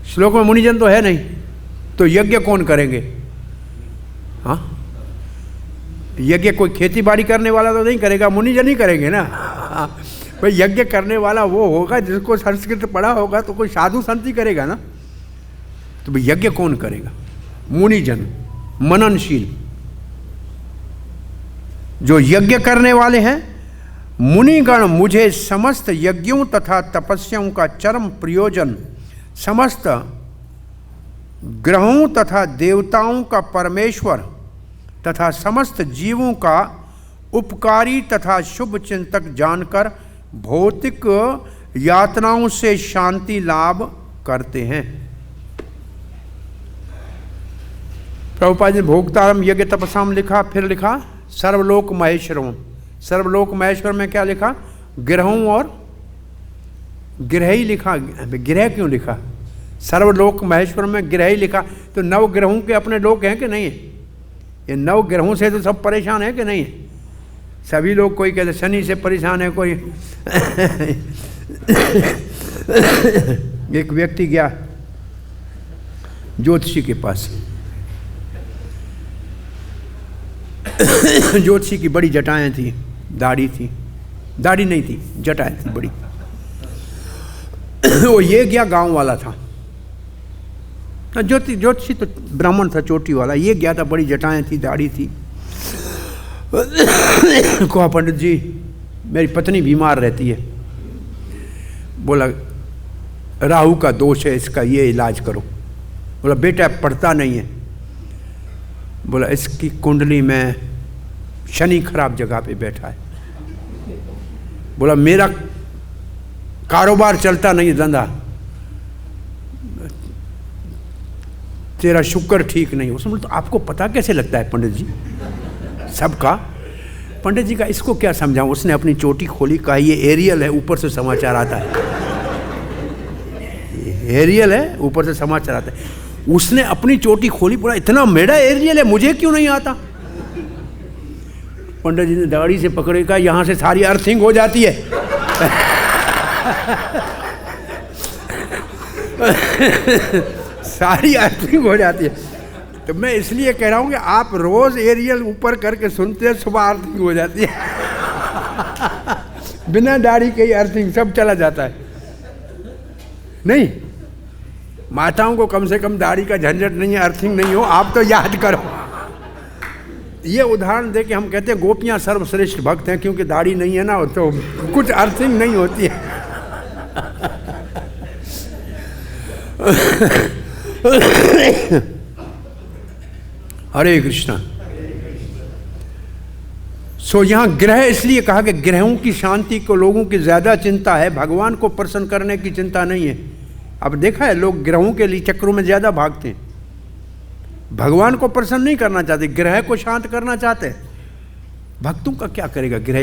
Speaker 1: श्लोक में मुनिजन तो है नहीं, तो यज्ञ कौन करेंगे? हाँ, यज्ञ कोई खेती बाड़ी करने वाला तो नहीं करेगा, मुनिजन ही करेंगे ना। भाई यज्ञ करने वाला वो होगा जिसको संस्कृत पढ़ा होगा, तो कोई साधु संत ही करेगा ना। तो भाई यज्ञ कौन करेगा? मुनिजन, मननशील, जो यज्ञ करने वाले हैं। मुनिगण मुझे समस्त यज्ञों तथा तपस्याओं का चरम प्रयोजन, समस्त ग्रहों तथा देवताओं का परमेश्वर तथा समस्त जीवों का उपकारी तथा शुभ चिंतक जानकर भौतिक यातनाओं से शांति लाभ करते हैं। प्रभुपाद जी भोक्तारम यज्ञ तपसाम लिखा, फिर लिखा सर्वलोक महेश्वरम। सर्वलोक महेश्वर में क्या लिखा? ग्रहों और ग्रह ही लिखा। ग्रह क्यों लिखा? सर्वलोक महेश्वर में ग्रह ही लिखा, तो 9 ग्रहों के अपने लोक हैं कि नहीं है? ये 9 ग्रहों से तो सब परेशान है कि नहीं है? सभी लोग, कोई कहते शनि से परेशान है, कोई एक व्यक्ति गया ज्योतिषी के पास। ज्योतिषी की बड़ी जटाएं थी, दाढ़ी थी, दाढ़ी नहीं थी, जटाएं थी बड़ी। वो ये गया, गांव वाला था, ज्योतिषी तो ब्राह्मण था, चोटी वाला। ये गया था, बड़ी जटाएं थी, दाढ़ी थी। कहा पंडित जी मेरी पत्नी बीमार रहती है। बोला राहु का दोष है, इसका ये इलाज करो। बोला बेटा पढ़ता नहीं है। बोला इसकी कुंडली में शनि खराब जगह पे बैठा है। बोला मेरा कारोबार चलता नहीं, धंधा, तेरा शुक्र ठीक नहीं। उसने बोला तो आपको पता कैसे लगता है पंडित जी सबका? पंडित जी का इसको क्या समझाऊं? उसने अपनी चोटी खोली, कहा ये एरियल है, ऊपर से समाचार आता है, एरियल है, ऊपर से समाचार आता है। उसने अपनी चोटी खोली, बोला इतना मेरा एरियल है, मुझे क्यों नहीं आता? पंडित जी ने दाढ़ी से पकड़े, कहा यहाँ से सारी अर्थिंग हो जाती है। सारी अर्थिंग हो जाती है। तो मैं इसलिए कह रहा हूँ कि आप रोज एरियल ऊपर करके सुनते हैं, सुबह अर्थिंग हो जाती है। बिना दाढ़ी के ही अर्थिंग सब चला जाता है। नहीं, माताओं को कम से कम दाढ़ी का झंझट नहीं है, अर्थिंग नहीं हो। आप तो याद करो, ये उदाहरण दे के हम कहते हैं गोपियां सर्वश्रेष्ठ भक्त हैं, क्योंकि दाढ़ी नहीं है ना तो कुछ अर्थिंग नहीं होती है। हरे कृष्णा। सो यहां ग्रह इसलिए कहा कि ग्रहों की शांति को लोगों की ज्यादा चिंता है, भगवान को प्रसन्न करने की चिंता नहीं है। अब देखा है लोग ग्रहों के लिए चक्रों में ज्यादा भागते हैं, भगवान को प्रसन्न नहीं करना चाहते, ग्रह को शांत करना चाहते हैं। भक्तों का क्या करेगा ग्रह?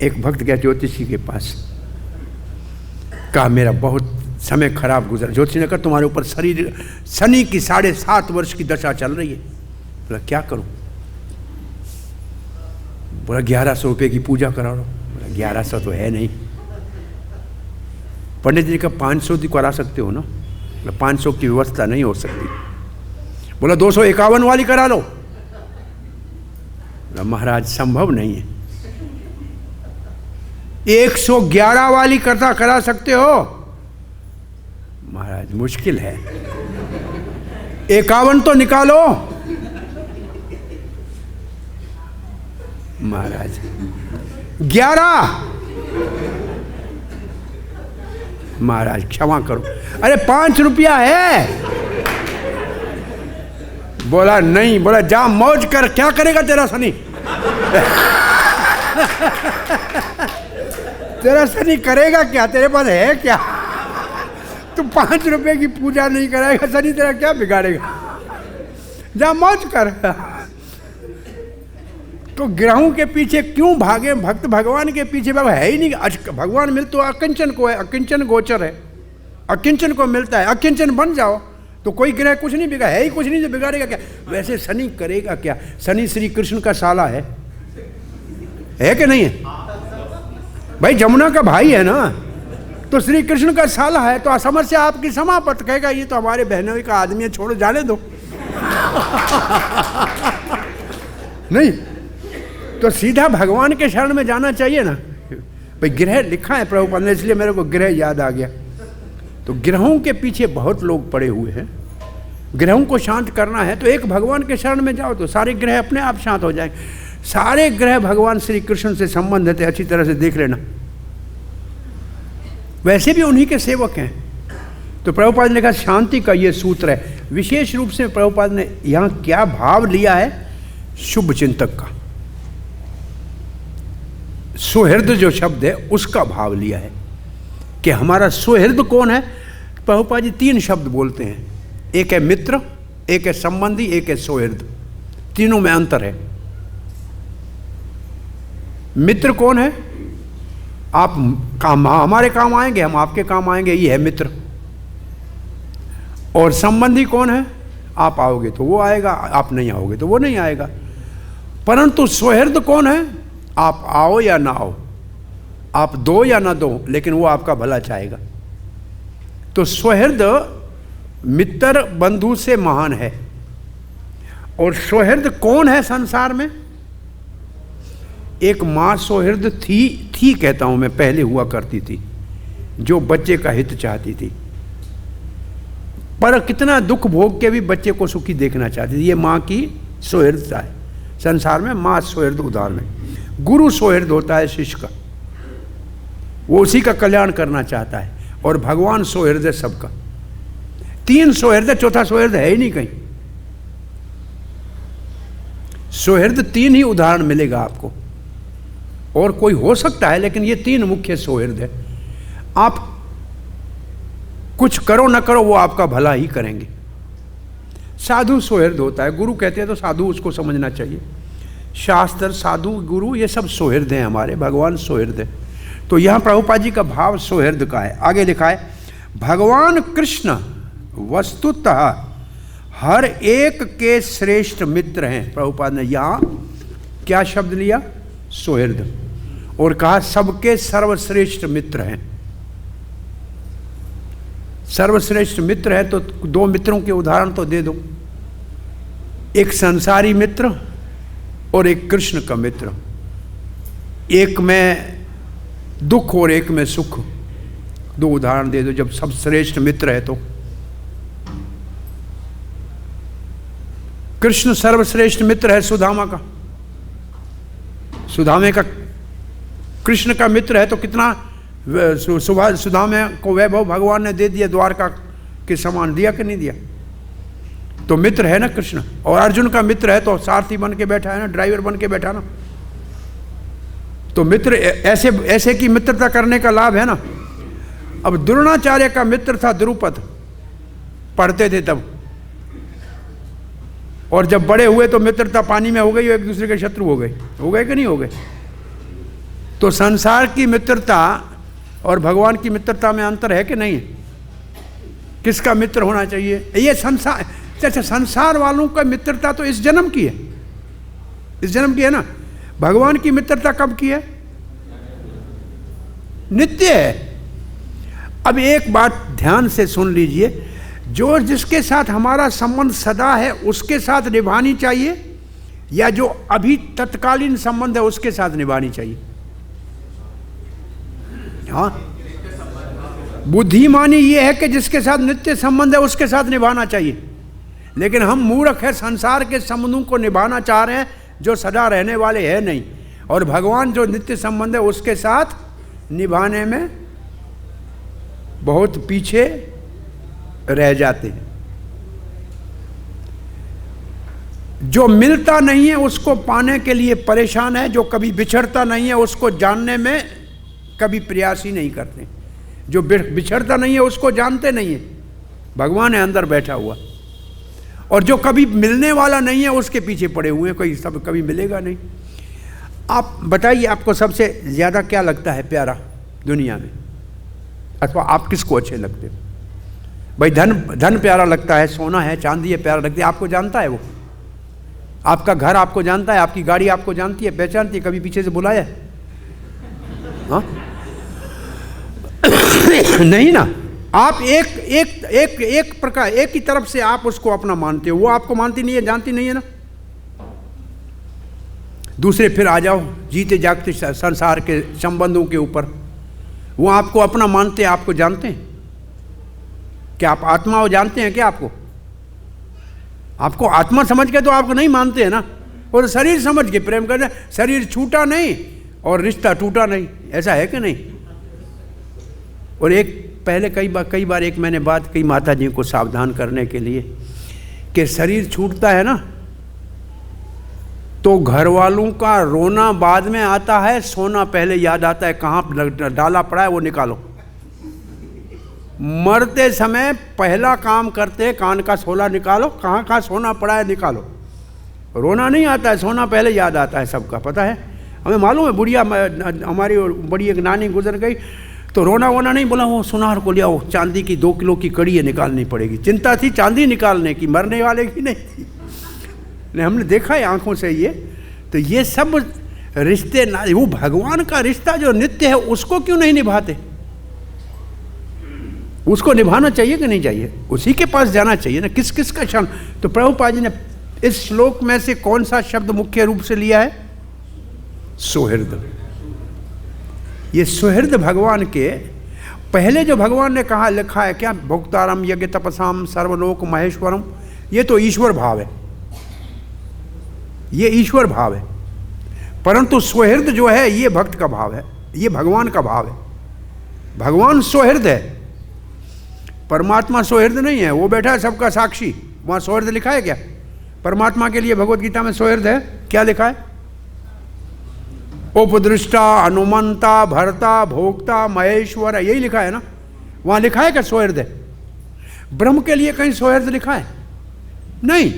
Speaker 1: एक भक्त गया ज्योतिषी के पास, कहा मेरा बहुत समय खराब गुजरा। ज्योतिषी ने कहा तुम्हारे ऊपर शनि की 7.5 वर्ष की दशा चल रही है। बोला क्या करूं? बोला 1100 रुपये की पूजा करा लो। बोला 1100 तो है नहीं। पंडित जी का 500 की करा सकते हो ना? बोला 500 की व्यवस्था नहीं हो सकती। बोला 251 वाली करा लो। बोला महाराज संभव नहीं है। 111 वाली करा सकते हो? महाराज मुश्किल है। 51 तो निकालो। महाराज 11। महाराज क्षमा करो, अरे 5 रुपया है। बोला नहीं। बोला जा मौज कर, क्या करेगा तेरा शनि? तेरा शनि करेगा क्या? तेरे पास है क्या? तू 5 रुपए की पूजा नहीं कराएगा, शनि तेरा क्या बिगाड़ेगा? जा मौज कर। तो ग्रहों के पीछे क्यों भागे? भक्त भगवान के पीछे भागे, है ही नहीं। भगवान मिल तो अकिंचन को है, अकिंचन गोचर है, अकिंचन को मिलता है। अकिंचन बन जाओ तो कोई ग्रह कुछ नहीं बिगाड़, है ही कुछ नहीं तो बिगाड़ेगा क्या? वैसे शनि करेगा क्या? शनि श्री कृष्ण का साला है कि नहीं है? भाई जमुना का भाई है ना, तो श्री कृष्ण का साला है। तो समस्या आपकी समाप्त। कहेगा ये तो हमारे बहनों का आदमी है, छोड़ो जाने दो। नहीं तो सीधा भगवान के शरण में जाना चाहिए ना। भाई ग्रह लिखा है प्रभुपाद ने, इसलिए मेरे को ग्रह याद आ गया। तो ग्रहों के पीछे बहुत लोग पड़े हुए हैं। ग्रहों को शांत करना है तो एक भगवान के शरण में जाओ तो सारे ग्रह अपने आप शांत हो जाएंगे। सारे ग्रह भगवान श्री कृष्ण से संबंधित है, अच्छी तरह से देख लेना। वैसे भी उन्हीं के सेवक हैं। तो प्रभुपाद ने कहा शांति का ये सूत्र है। विशेष रूप से प्रभुपाद ने यहाँ क्या भाव लिया है? शुभ चिंतक का, सुहृद जो शब्द है उसका भाव लिया है कि हमारा सुहृद कौन है। प्रभुपाद जी 3 शब्द बोलते हैं, एक है मित्र, एक है संबंधी, एक है सुहृद। तीनों में अंतर है। मित्र कौन है? आप काम हमारे काम आएंगे, हम आपके काम आएंगे, ये है मित्र। और संबंधी कौन है? आप आओगे तो वो आएगा, आप नहीं आओगे तो वो नहीं आएगा। परंतु सुहृद कौन है? आप आओ या ना आओ, आप दो या ना दो, लेकिन वो आपका भला चाहेगा। तो सुहृद मित्र बंधु से महान है। और सुहृद कौन है संसार में? एक माँ सुहृद थी कहता हूं मैं, पहले हुआ करती थी, जो बच्चे का हित चाहती थी, पर कितना दुख भोग के भी बच्चे को सुखी देखना चाहती थी। ये माँ की सुहृदता है संसार में। माँ सुहृद उदाहरण है। गुरु सुहृद होता है शिष्य का, वो उसी का कल्याण करना चाहता है। और भगवान सुहृद है सबका। 3 सुहृद है, चौथा सुहृद है ही नहीं कहीं। सुहृद 3 ही उदाहरण मिलेगा आपको, और कोई हो सकता है, लेकिन ये 3 मुख्य सुहृद है। आप कुछ करो ना करो वो आपका भला ही करेंगे। साधु सुहृद होता है, गुरु कहते हैं तो साधु उसको समझना चाहिए। शास्त्र, साधु, गुरु, ये सब सुहृद हैं हमारे, भगवान सुहृद है। तो यहाँ प्रभुपाद जी का भाव सुहृद का है। आगे लिखा है, भगवान कृष्ण वस्तुतः हर एक के श्रेष्ठ मित्र हैं। प्रभुपाद ने यहाँ क्या शब्द लिया? सुहृद, और कहा सबके सर्वश्रेष्ठ मित्र हैं। सर्वश्रेष्ठ मित्र है तो 2 मित्रों के उदाहरण तो दे दो, एक संसारी मित्र और एक कृष्ण का मित्र। एक में दुख और एक में सुख, 2 उदाहरण दे दो जब सब श्रेष्ठ मित्र है तो। कृष्ण सर्वश्रेष्ठ मित्र है सुदामा का। सुदामे का कृष्ण का मित्र है तो कितना सुदामे को वैभव भगवान ने दे दिया, द्वारका के समान दिया कि नहीं दिया? तो मित्र है ना कृष्ण। और अर्जुन का मित्र है तो सारथी बन के बैठा है ना, ड्राइवर बन के बैठा ना। तो मित्र ऐसे ऐसे की मित्रता करने का लाभ है ना। अब द्रोणाचार्य का मित्र था द्रुपद, पढ़ते थे तब, और जब बड़े हुए तो मित्रता पानी में हो गई, एक दूसरे के शत्रु हो गए कि नहीं हो गए? तो संसार की मित्रता और भगवान की मित्रता में अंतर है कि नहीं? किसका मित्र होना चाहिए? ये संसार, अच्छा संसार वालों का मित्रता तो इस जन्म की है, इस जन्म की है ना। भगवान की मित्रता कब की है? नित्य है। अब एक बात ध्यान से सुन लीजिए, जो जिसके साथ हमारा संबंध सदा है उसके साथ निभानी चाहिए, या जो अभी तत्कालीन संबंध है उसके साथ निभानी चाहिए? हाँ, बुद्धिमानी ये है कि जिसके साथ नित्य संबंध है उसके साथ निभाना चाहिए। लेकिन हम मूर्ख है, संसार के संबंधों को निभाना चाह रहे हैं जो सदा रहने वाले हैं नहीं, और भगवान जो नित्य संबंध है उसके साथ निभाने में बहुत पीछे रह जाते हैं। जो मिलता नहीं है उसको पाने के लिए परेशान है, जो कभी बिछड़ता नहीं है उसको जानने में कभी प्रयास ही नहीं करते। जो बिछड़ता नहीं है उसको जानते नहीं है, भगवान है अंदर बैठा हुआ। और जो कभी मिलने वाला नहीं है उसके पीछे पड़े हुए हैं, कोई सब कभी मिलेगा नहीं। आप बताइए, आपको सबसे ज़्यादा क्या लगता है प्यारा दुनिया में, अथवा आप किसको अच्छे लगते हो? भाई धन प्यारा लगता है, सोना है, चांदी है प्यारा लगती है, आपको जानता है वो? आपका घर आपको जानता है, आपकी गाड़ी आपको जानती है, पहचानती है, कभी पीछे से बुलाया है? हाँ? नहीं ना। आप एक प्रकार, एक ही तरफ से आप उसको अपना मानते हो, वो आपको मानती नहीं है, जानती नहीं है ना। दूसरे फिर आ जाओ जीते जागते संसार के संबंधों के ऊपर, वो आपको अपना मानते हैं, आपको जानते हैं क्या? आप आत्मा हो जानते हैं क्या? आपको आत्मा समझ के तो आपको नहीं मानते हैं ना। और शरीर समझ के प्रेम करते, शरीर छूटा नहीं और रिश्ता टूटा नहीं, ऐसा है कि नहीं? और एक पहले कई बार एक मैंने बात कही माता जी को सावधान करने के लिए, कि शरीर छूटता है ना तो घर वालों का रोना बाद में आता है, सोना पहले याद आता है, कहाँ डाला पड़ा है वो निकालो। मरते समय पहला काम करते कान का सोला निकालो, कहाँ सोना पड़ा है निकालो। रोना नहीं आता है, सोना पहले याद आता है, सबका पता है, हमें मालूम है। बुढ़िया हमारी बड़ी एक नानी गुजर गई तो रोना वोना नहीं, बोला वो सुनार को लिया, चांदी की 2 किलो की कड़ी है निकालनी पड़ेगी। चिंता थी चांदी निकालने की, मरने वाले की नहीं थी। नहीं, हमने देखा है आंखों से ये। तो ये सब रिश्ते ना, वो भगवान का रिश्ता जो नित्य है उसको क्यों नहीं निभाते? उसको निभाना चाहिए कि नहीं चाहिए? उसी के पास जाना चाहिए ना। किस किस का क्षण? तो प्रभुपाद जी ने इस श्लोक में से कौन सा शब्द मुख्य रूप से लिया है? सुहृद। ये सुहृद भगवान के पहले जो भगवान ने कहा, लिखा है क्या? भोक्तारम यज्ञ तपसाम सर्वलोक महेश्वरम। ये तो ईश्वर भाव है, ये ईश्वर भाव है। परंतु सुहृद जो है ये भक्त का भाव है, ये भगवान का भाव है। भगवान सुहृद है, परमात्मा सुहृद नहीं है। वो बैठा है सबका साक्षी, वहाँ सुहृद लिखा है क्या? परमात्मा के लिए भगवत गीता में सौहृद है, क्या लिखा है? उपदृष्टा, अनुमंता, भर्ता, भोक्ता, महेश्वर, यही लिखा है ना? वहां लिखा है क्या सौहृद है? ब्रह्म के लिए कहीं सौहृद लिखा है? नहीं।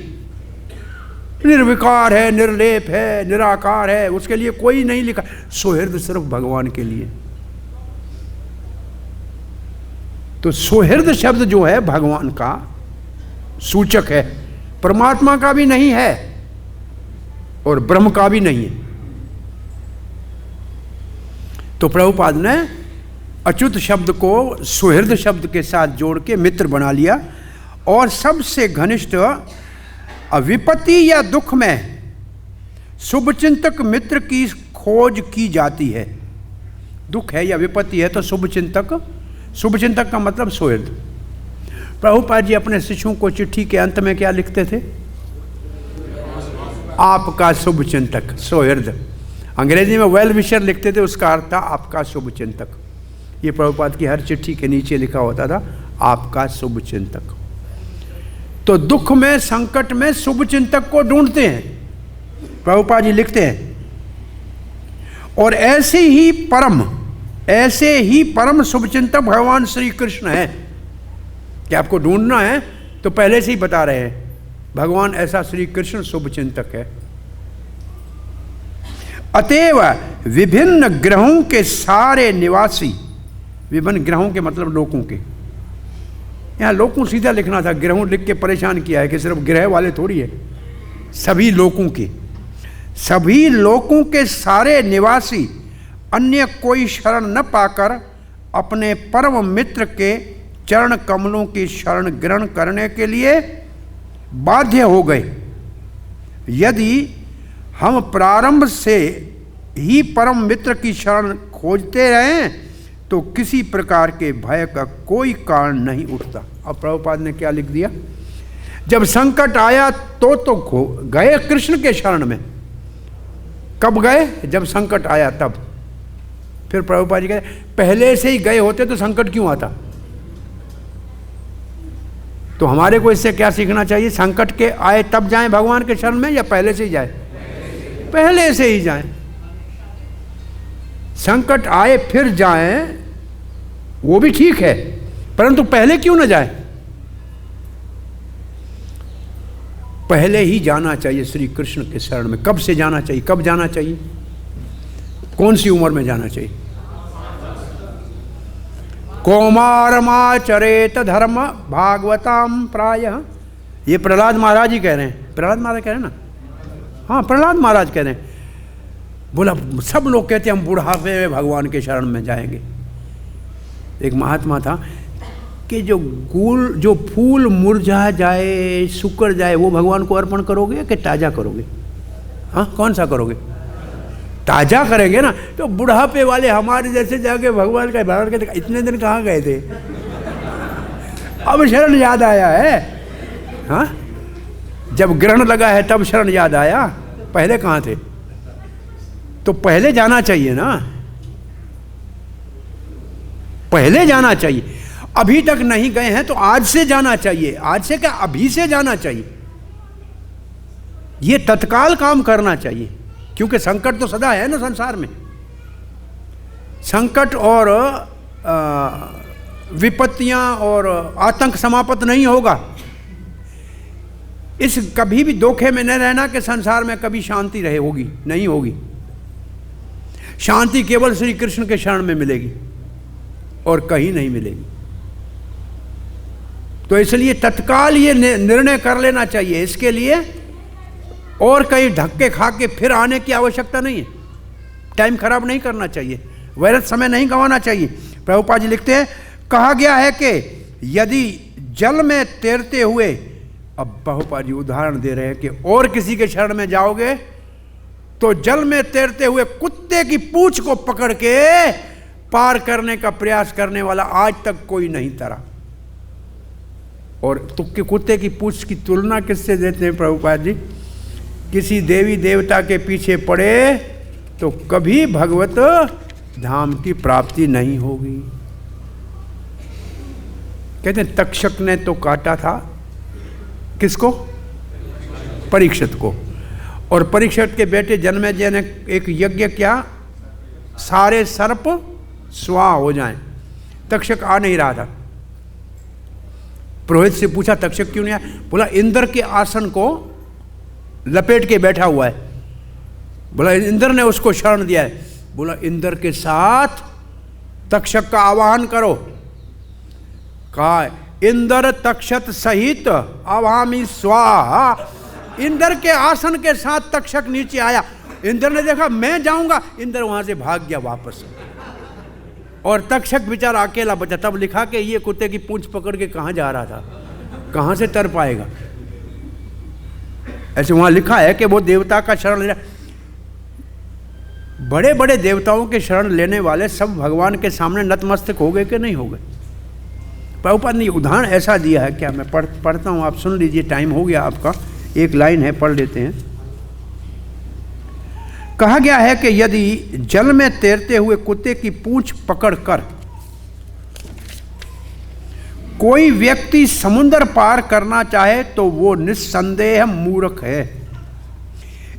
Speaker 1: निर्विकार है, निर्लेप है, निराकार है, उसके लिए कोई नहीं लिखा। सौहृद सिर्फ भगवान के लिए। तो सौहृद शब्द जो है भगवान का सूचक है, परमात्मा का भी नहीं है और ब्रह्म का भी नहीं है। तो प्रभुपाद ने अच्युत शब्द को सुहृद शब्द के साथ जोड़ के मित्र बना लिया। और सबसे घनिष्ठ विपत्ति या दुख में शुभचिंतक मित्र की खोज की जाती है। दुख है या विपत्ति है तो शुभचिंतक, शुभचिंतक का मतलब सुहृद। प्रभुपाद जी अपने शिष्यों को चिट्ठी के अंत में क्या लिखते थे? आपका शुभचिंतक, सुहृद। अंग्रेजी में वेल विशर लिखते थे, उसका अर्थ था आपका शुभचिंतक। ये प्रभुपाद की हर चिट्ठी के नीचे लिखा होता था, आपका शुभचिंतक। तो दुख में, संकट में शुभचिंतक को ढूंढते हैं, प्रभुपाद जी लिखते हैं। और ऐसे ही परम शुभचिंतक भगवान श्री कृष्ण है। कि आपको ढूंढना है तो पहले से ही बता रहे हैं, भगवान ऐसा श्री कृष्ण शुभचिंतक है। अतएव विभिन्न ग्रहों के सारे निवासी, विभिन्न ग्रहों के मतलब लोकों के, यहां लोकों सीधा लिखना था, ग्रहों लिख के परेशान किया है कि सिर्फ ग्रह वाले थोड़ी है, सभी लोकों के, सभी लोकों के सारे निवासी अन्य कोई शरण न पाकर अपने परम मित्र के चरण कमलों की शरण ग्रहण करने के लिए बाध्य हो गए। यदि हम प्रारंभ से ही परम मित्र की शरण खोजते रहें तो किसी प्रकार के भय का कोई कारण नहीं उठता। अब प्रभुपाद ने क्या लिख दिया? जब संकट आया तो गए कृष्ण के शरण में। कब गए? जब संकट आया तब। फिर प्रभुपाद जी कहते पहले से ही गए होते तो संकट क्यों आता? तो हमारे को इससे क्या सीखना चाहिए? संकट के आए तब जाएं भगवान के शरण में या पहले से ही जाए? पहले से ही जाएं। संकट आए फिर जाएं वो भी ठीक है, परंतु पहले क्यों न जाए? पहले ही जाना चाहिए श्री कृष्ण के शरण में। कब से जाना चाहिए? कब जाना चाहिए? कौन सी उम्र में जाना चाहिए? कौमारमाचरेत धर्म भागवताम प्रायः। ये प्रहलाद महाराज ही कह रहे हैं। प्रहलाद महाराज कह रहे हैं ना? हाँ, प्रहलाद महाराज कह रहे हैं। बोला सब लोग कहते हैं हम बुढ़ापे में भगवान के शरण में जाएंगे। एक महात्मा था कि जो फूल मुरझा जाए, सूख जाए, वो भगवान को अर्पण करोगे कि ताजा करोगे? हाँ, कौन सा करोगे? ताजा करेंगे ना। तो बुढ़ापे वाले हमारे जैसे जाके भगवान का भगवान के इतने दिन कहाँ गए थे? अब शरण याद आया है। हाँ, जब ग्रहण लगा है तब शरण याद आया, पहले कहाँ थे? तो पहले जाना चाहिए ना, पहले जाना चाहिए। अभी तक नहीं गए हैं तो आज से जाना चाहिए। आज से क्या, अभी से जाना चाहिए। ये तत्काल काम करना चाहिए, क्योंकि संकट तो सदा है ना संसार में। संकट और विपत्तियां और आतंक समाप्त नहीं होगा। इस कभी भी धोखे में न रहना कि संसार में कभी शांति रहे, होगी नहीं होगी। शांति केवल श्री कृष्ण के शरण में मिलेगी और कहीं नहीं मिलेगी। तो इसलिए तत्काल ये निर्णय कर लेना चाहिए। इसके लिए और कहीं धक्के खा के फिर आने की आवश्यकता नहीं है। टाइम खराब नहीं करना चाहिए, व्यर्थ समय नहीं गंवाना चाहिए। प्रभुपाद जी लिखते हैं, कहा गया है कि यदि जल में तैरते हुए, अब प्रभुपाद जी उदाहरण दे रहे हैं कि और किसी के शरण में जाओगे तो जल में तैरते हुए कुत्ते की पूंछ को पकड़ के पार करने का प्रयास करने वाला आज तक कोई नहीं तरा। और तुक्के कुत्ते की पूंछ की तुलना किससे देते हैं प्रभुपाद जी? किसी देवी देवता के पीछे पड़े तो कभी भगवत धाम की प्राप्ति नहीं होगी। कहते हैं तक्षक ने तो काटा था किसको? परीक्षित को। और परीक्षित के बेटे जन्मेजय ने एक यज्ञ किया, सारे सर्प स्वाहा हो जाएं। तक्षक आ नहीं रहा था। पुरोहित से पूछा तक्षक क्यों नहीं आया? बोला इंद्र के आसन को लपेट के बैठा हुआ है। बोला इंद्र ने उसको शरण दिया है। बोला इंद्र के साथ तक्षक का आवाहन करो। कहा इंद्र तक्षत सहित आवामी स्वाहा। इंद्र के आसन के साथ तक्षक नीचे आया। इंद्र ने देखा मैं जाऊंगा, इंद्र वहां से भाग गया वापस। और तक्षक बेचारा अकेला बचा। तब लिखा कि ये कुत्ते की पूंछ पकड़ के कहां जा रहा था, कहां से तर पाएगा। ऐसे वहां लिखा है कि वो देवता का शरण ले रहा। बड़े बड़े देवताओं के शरण लेने वाले सब भगवान के सामने नतमस्तक हो गए कि नहीं हो गए? प्रभुपाद ने उदाहरण ऐसा दिया है। क्या मैं पढ़ता हूं, आप सुन लीजिए, टाइम हो गया आपका। एक लाइन है, पढ़ लेते हैं। कहा गया है कि यदि जल में तैरते हुए कुत्ते की पूंछ पकड़कर कोई व्यक्ति समुद्र पार करना चाहे तो वो निस्संदेह मूर्ख है।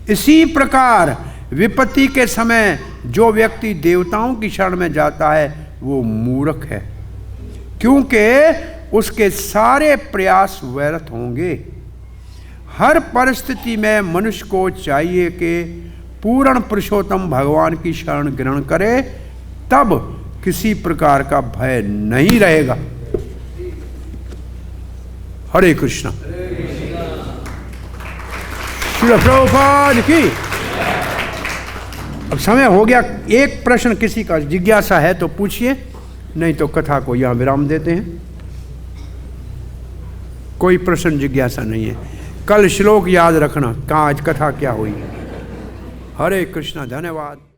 Speaker 1: इसी प्रकार विपत्ति के समय जो व्यक्ति देवताओं की शरण में जाता है वो मूर्ख है, क्योंकि उसके सारे प्रयास व्यर्थ होंगे। हर परिस्थिति में मनुष्य को चाहिए कि पूर्ण पुरुषोत्तम भगवान की शरण ग्रहण करे, तब किसी प्रकार का भय नहीं रहेगा। हरे कृष्णा। श्रील प्रभुपाद की। अब समय हो गया। एक प्रश्न किसी का जिज्ञासा है तो पूछिए, नहीं तो कथा को यहां विराम देते हैं। कोई प्रश्न जिज्ञासा नहीं है। कल श्लोक याद रखना, कहाँ आज कथा क्या हुई। हरे कृष्णा। धन्यवाद।